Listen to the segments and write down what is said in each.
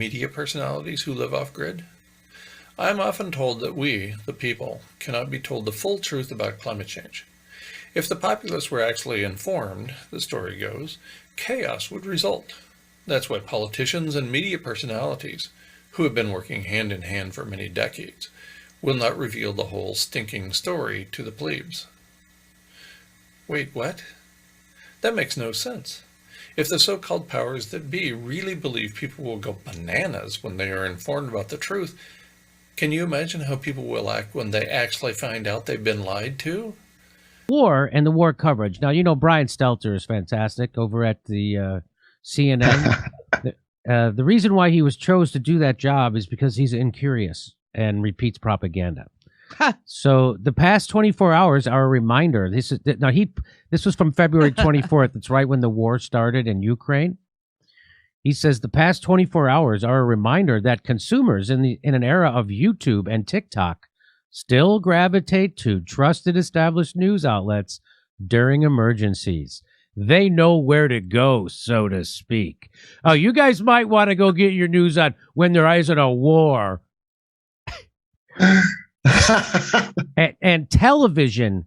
media personalities who live off-grid? I am often told that we, the people, cannot be told the full truth about climate change. If the populace were actually informed, the story goes, chaos would result. That's why politicians and media personalities, who have been working hand in hand for many decades, will not reveal the whole stinking story to the plebes. Wait, what? That makes no sense. If the so-called powers that be really believe people will go bananas when they are informed about the truth, can you imagine how people will act when they actually find out they've been lied to? War and the war coverage. Now, Brian Stelter is fantastic over at the CNN. The reason why he was chose to do that job is because he's incurious and repeats propaganda. So the past 24 hours are a reminder. This was from February 24th. It's right when the war started in Ukraine. He says the past 24 hours are a reminder that consumers in an era of YouTube and TikTok still gravitate to trusted established news outlets during emergencies. They know where to go, so to speak. Oh, you guys might want to go get your news on when there isn't a war. and television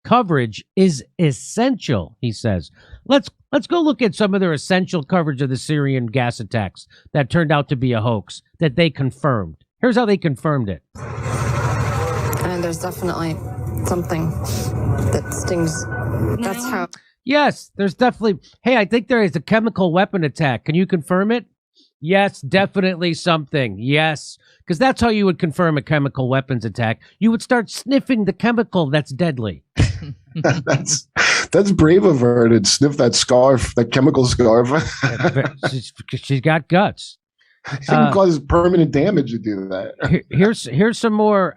coverage is essential, he says. Let's go look at some of their essential coverage of the Syrian gas attacks that turned out to be a hoax that they confirmed. Here's how they confirmed it. And there's definitely something that stings. That's how. Yes, there's definitely. Hey, I think there is a chemical weapon attack. Can you confirm it? Yes, definitely something. Yes, because that's how you would confirm a chemical weapons attack. You would start sniffing the chemical that's deadly. That's brave of her to sniff that scarf, that chemical scarf. She's got guts. It can cause permanent damage to do that. Here's some more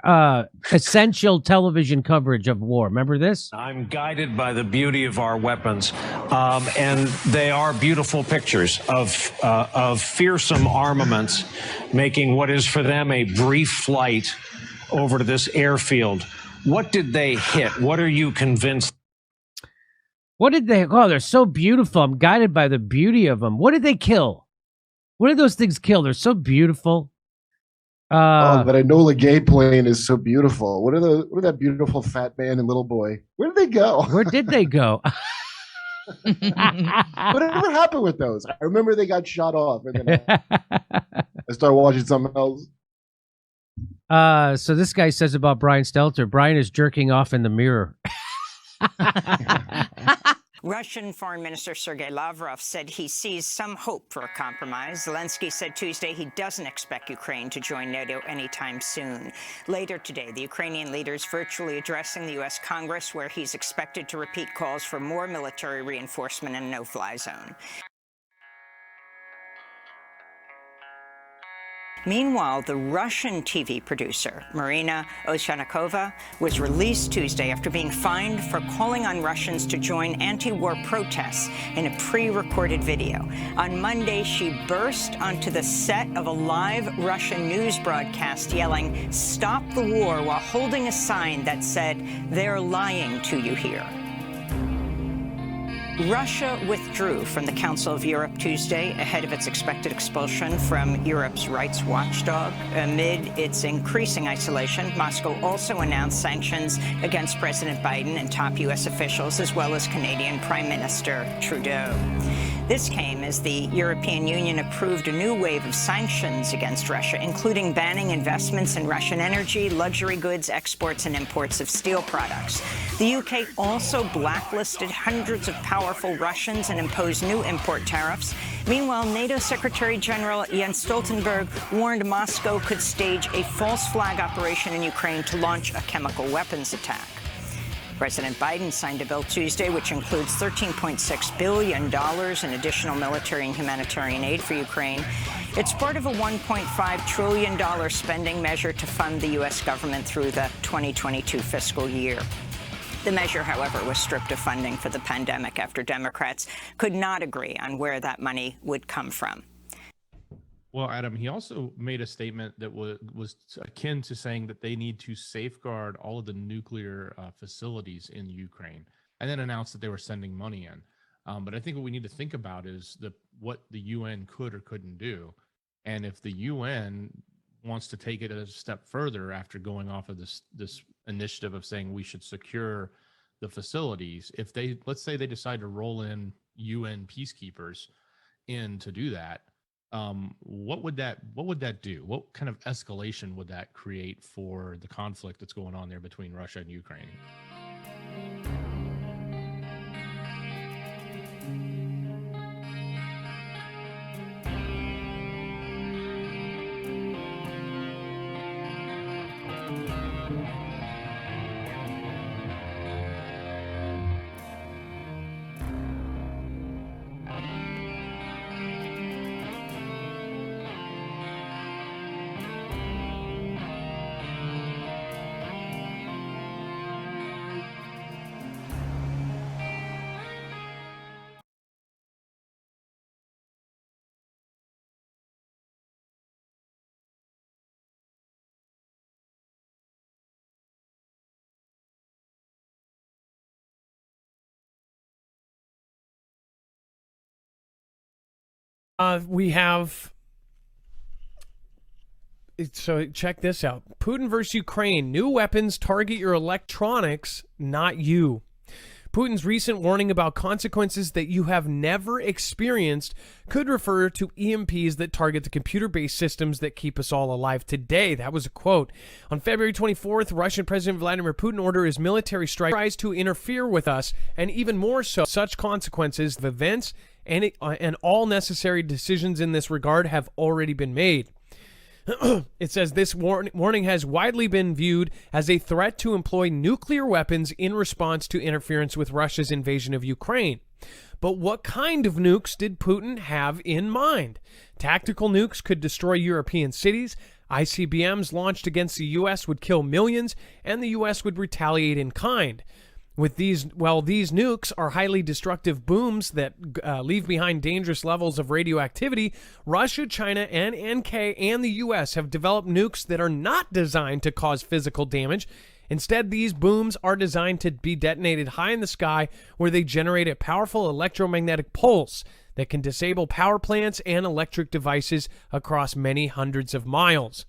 essential television coverage of war. Remember this? I'm guided by the beauty of our weapons, and they are beautiful pictures of fearsome armaments making what is for them a brief flight over to this airfield. What did they hit? What are you convinced? What did they? Oh, they're so beautiful. I'm guided by the beauty of them. What did they kill? What did those things kill? They're so beautiful. But I know the gay plane is so beautiful. What are that beautiful fat man and little boy? Where did they go? Where did they go? Whatever happened with those? I remember they got shot off, and then I started watching something else. So this guy says about Brian Stelter, Brian is jerking off in the mirror. Russian Foreign Minister Sergei Lavrov said he sees some hope for a compromise. Zelensky said Tuesday he doesn't expect Ukraine to join NATO anytime soon. Later today, the Ukrainian leader is virtually addressing the U.S. Congress, where he's expected to repeat calls for more military reinforcement and a no-fly zone. Meanwhile, the Russian TV producer, Marina Ovsyannikova, was released Tuesday after being fined for calling on Russians to join anti-war protests in a pre-recorded video. On Monday, she burst onto the set of a live Russian news broadcast yelling, "Stop the war," while holding a sign that said, "They're lying to you here." Russia withdrew from the Council of Europe Tuesday ahead of its expected expulsion from Europe's rights watchdog. Amid its increasing isolation, Moscow also announced sanctions against President Biden and top U.S. officials, as well as Canadian Prime Minister Trudeau. This came as the European Union approved a new wave of sanctions against Russia, including banning investments in Russian energy, luxury goods, exports, and imports of steel products. The UK also blacklisted hundreds of powerful Russians and imposed new import tariffs. Meanwhile, NATO Secretary General Jens Stoltenberg warned Moscow could stage a false flag operation in Ukraine to launch a chemical weapons attack. President Biden signed a bill Tuesday which includes $13.6 billion in additional military and humanitarian aid for Ukraine. It's part of a $1.5 trillion spending measure to fund the U.S. government through the 2022 fiscal year. The measure, however, was stripped of funding for the pandemic after Democrats could not agree on where that money would come from. Well, Adam, he also made a statement that was akin to saying that they need to safeguard all of the nuclear facilities in Ukraine, and then announced that they were sending money in. But I think what we need to think about is what the UN could or couldn't do. And if the UN wants to take it a step further after going off of this initiative of saying we should secure the facilities, if they, let's say they decide to roll in UN peacekeepers in to do that, what would that do? What kind of escalation would that create for the conflict that's going on there between Russia and Ukraine? We have. So check this out. Putin versus Ukraine. New weapons target your electronics, not you. Putin's recent warning about consequences that you have never experienced could refer to EMPs that target the computer-based systems that keep us all alive today. That was a quote. On February 24th, Russian President Vladimir Putin ordered his military strike tries to interfere with us, and even more so, such consequences of events and all necessary decisions in this regard have already been made. It says this warning has widely been viewed as a threat to employ nuclear weapons in response to interference with Russia's invasion of Ukraine. But what kind of nukes did Putin have in mind? Tactical nukes could destroy European cities. ICBMs launched against the U.S. would kill millions, and the U.S. would retaliate in kind. With these nukes are highly destructive booms that leave behind dangerous levels of radioactivity, Russia, China, and NK and the U.S. have developed nukes that are not designed to cause physical damage. Instead, these booms are designed to be detonated high in the sky, where they generate a powerful electromagnetic pulse that can disable power plants and electric devices across many hundreds of miles.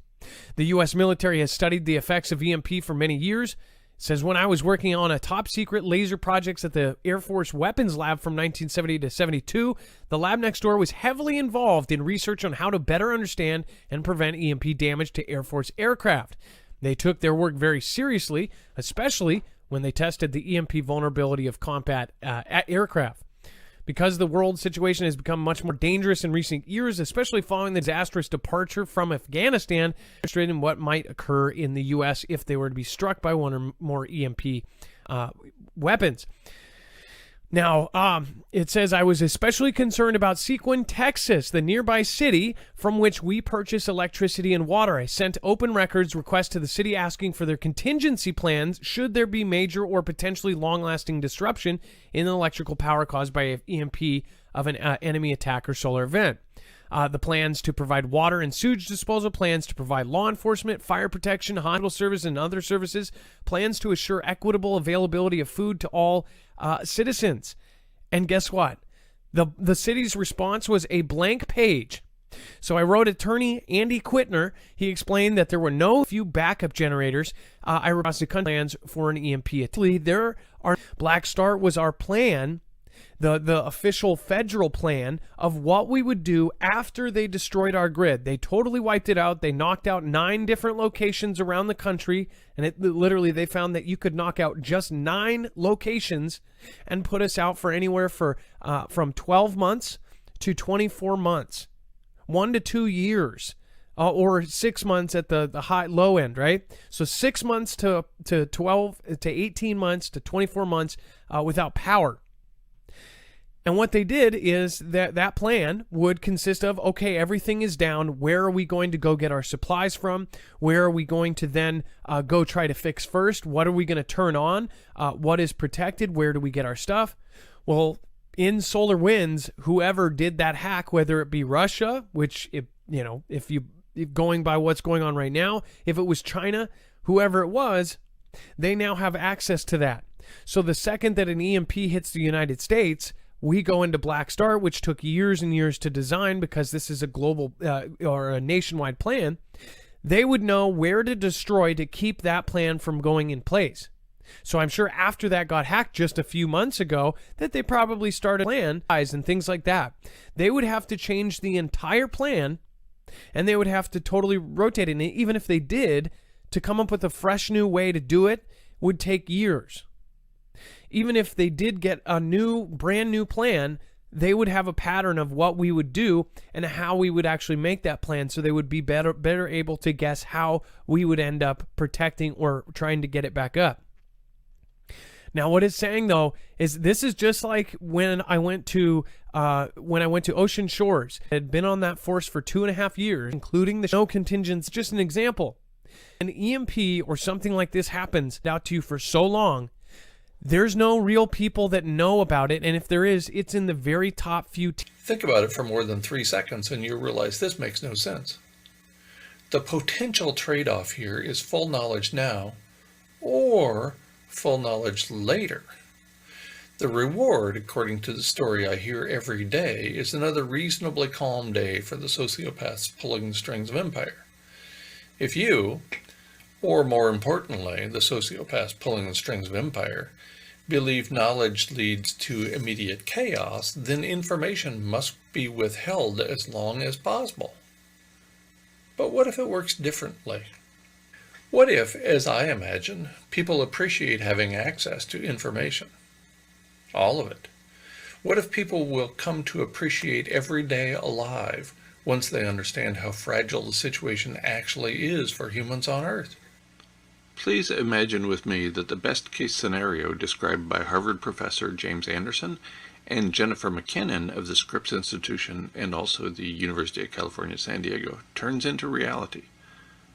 The U.S. military has studied the effects of EMP for many years. It says, when I was working on a top-secret laser projects at the Air Force Weapons Lab from 1970 to 72, the lab next door was heavily involved in research on how to better understand and prevent EMP damage to Air Force aircraft. They took their work very seriously, especially when they tested the EMP vulnerability of combat aircraft. Because the world situation has become much more dangerous in recent years, especially following the disastrous departure from Afghanistan, illustrating what might occur in the U.S. if they were to be struck by one or more EMP weapons. Now, it says, I was especially concerned about Sequin, Texas, the nearby city from which we purchase electricity and water. I sent open records requests to the city asking for their contingency plans should there be major or potentially long-lasting disruption in electrical power caused by an EMP of an enemy attack or solar event. The plans to provide water and sewage disposal, plans to provide law enforcement, fire protection, hospital service, and other services, plans to assure equitable availability of food to all citizens. And guess what? The city's response was a blank page. So I wrote attorney Andy Quittner. He explained that there were no few backup generators. I requested plans for an EMP. There are Black Start was our plan. The official federal plan of what we would do after they destroyed our grid. They totally wiped it out. They knocked out 9 different locations around the country, and literally they found that you could knock out just 9 locations and put us out for anywhere from 12 months to 24 months, 1 to 2 years, or 6 months at the low end, right? So 6 months to 12 to 18 months to 24 months without power. And what they did is that plan would consist of, okay, everything is down. Where are we going to go get our supplies from? Where are we going to then go try to fix first? What are we going to turn on? What is protected? Where do we get our stuff? Well, in solar winds, whoever did that hack, whether it be Russia, which, if going by what's going on right now, if it was China, whoever it was, they now have access to that. So the second that an EMP hits the United States, we go into Black Start, which took years and years to design because this is a global or a nationwide plan, they would know where to destroy to keep that plan from going in place. So I'm sure after that got hacked just a few months ago that they probably started plan and things like that. They would have to change the entire plan, and they would have to totally rotate it. And even if they did, to come up with a fresh new way to do it would take years. Even if they did get a brand new plan, they would have a pattern of what we would do and how we would actually make that plan, so they would be better able to guess how we would end up protecting or trying to get it back up. Now, what it's saying though is this is just like when I went to Ocean Shores. I had been on that force for 2.5 years, including the snow contingents. Just an example. An EMP or something like this happens out to you for so long, there's no real people that know about it, and if there is, it's in the very top few. Think about it for more than 3 seconds and you realize this makes no sense. The potential trade-off here is full knowledge now or full knowledge later. The reward, according to the story I hear every day, is another reasonably calm day for the sociopaths pulling the strings of empire. If you, or more importantly, the sociopaths pulling the strings of empire, believe knowledge leads to immediate chaos, then information must be withheld as long as possible. But what if it works differently? What if, as I imagine, people appreciate having access to information? All of it. What if people will come to appreciate every day alive once they understand how fragile the situation actually is for humans on Earth? Please imagine with me that the best case scenario described by Harvard professor James Anderson and Jennifer McKinnon of the Scripps Institution and also the University of California, San Diego turns into reality.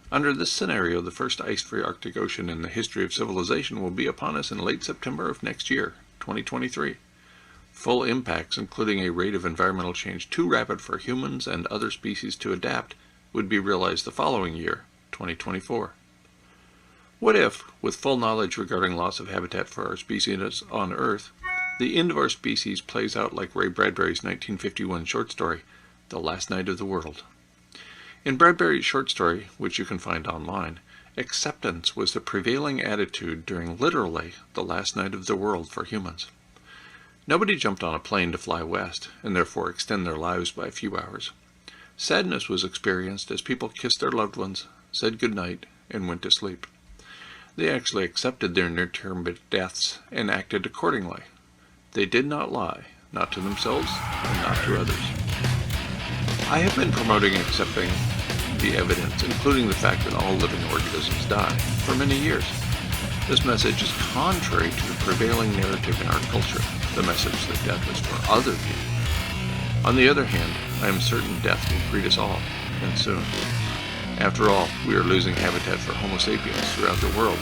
Under this scenario, the first ice-free Arctic Ocean in the history of civilization will be upon us in late September of next year, 2023. Full impacts, including a rate of environmental change too rapid for humans and other species to adapt, would be realized the following year, 2024. What if, with full knowledge regarding loss of habitat for our species on Earth, the end of our species plays out like Ray Bradbury's 1951 short story, The Last Night of the World? In Bradbury's short story, which you can find online, acceptance was the prevailing attitude during literally the last night of the world for humans. Nobody jumped on a plane to fly west, and therefore extend their lives by a few hours. Sadness was experienced as people kissed their loved ones, said good night, and went to sleep. They actually accepted their near-term deaths and acted accordingly. They did not lie, not to themselves and not to others. I have been promoting accepting the evidence, including the fact that all living organisms die, for many years. This message is contrary to the prevailing narrative in our culture, the message that death is for other people. On the other hand, I am certain death will greet us all, and soon. After all, we are losing habitat for Homo sapiens throughout the world,